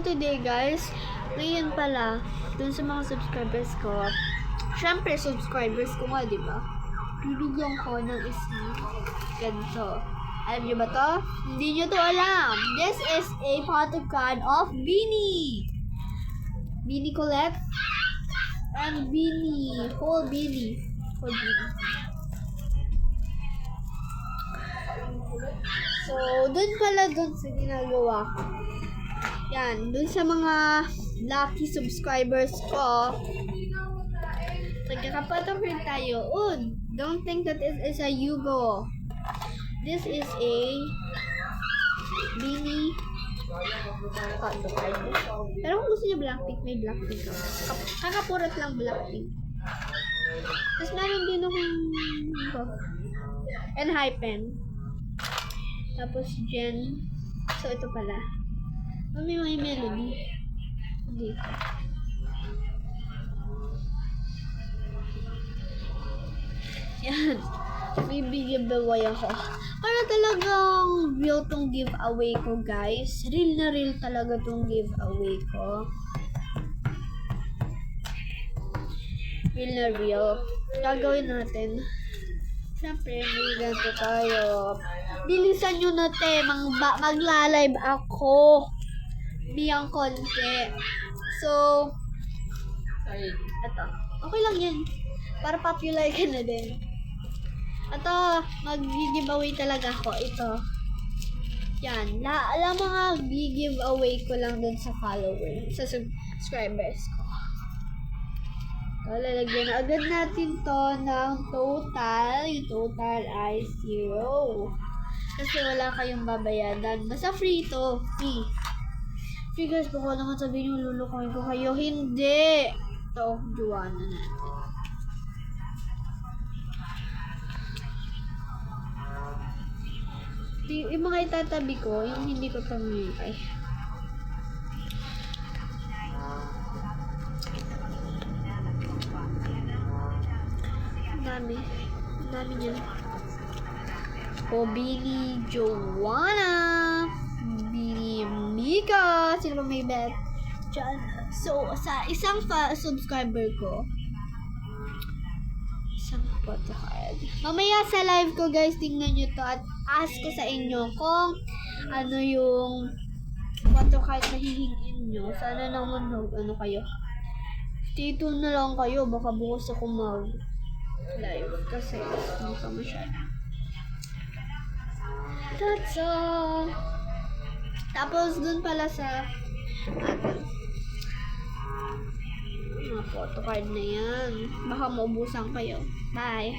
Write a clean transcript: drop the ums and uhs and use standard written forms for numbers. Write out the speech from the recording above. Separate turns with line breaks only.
today guys, ngayon pala, dun sa mga subscribers ko, syempre subscribers ko nga, di ba? Bibigyan ko ng isang ganito. Alam niyo ba to? Hindi niyo to alam. This is a photocard of Beanie. Beanie Colette and Beanie. Whole Beanie. Whole Beanie. So, dun pala dun sa ginagawa ko. Yan, dun sa mga lucky subscribers ko. Nagkakapatong rin tayo. Don't think that it is a Yugo. This is a Beanie photocard. Pero kung gusto niyo Blackpink, may Blackpink ako. Kakapurat lang Blackpink. Tapos meron din akong and Hypen. Tapos Jen. So, ito pala. May melody. Dito. Yan. May giveaway ako. Para talagang real tong giveaway ko, guys. Real na real talaga tong giveaway ko. Real na real. Gagawin natin. Siyempre, may ganito tayo. Bilisan nyo na, te. Magla-live ako. Biyang konti. So, ito. Okay lang yan. Para popular ka na din. Ito, mag-giveaway talaga ako. Ito. Yan. Alam mga giveaway ko lang dun sa followers. Sa subscribers ko. Lalagyan na agad natin to ng total. Yung total ay 0. Kasi wala kayong babayadan. Basta free to. Free. Free guys, baka naman sabihin yung lulukoy ko kayo. Hindi. Ito, juwan na natin. Yung mga itatabi ko, yung hindi ko pamimigay. Dami niyan. Beanie Joanna. Beanie Mika. Sino ba may bet? Diyan. So, sa isang subscriber ko, isang photocard. Mamaya sa live ko guys, tingnan nyo to at ask ko sa inyo kung ano yung photocard na hihingin nyo. Sana naman ano kayo. Stay tuned na lang kayo. Baka bukas ako live kasi hindi pa masyado. That's all. Tapos dun pala sa mga photocard na yan. Baka maubusan kayo. Bye.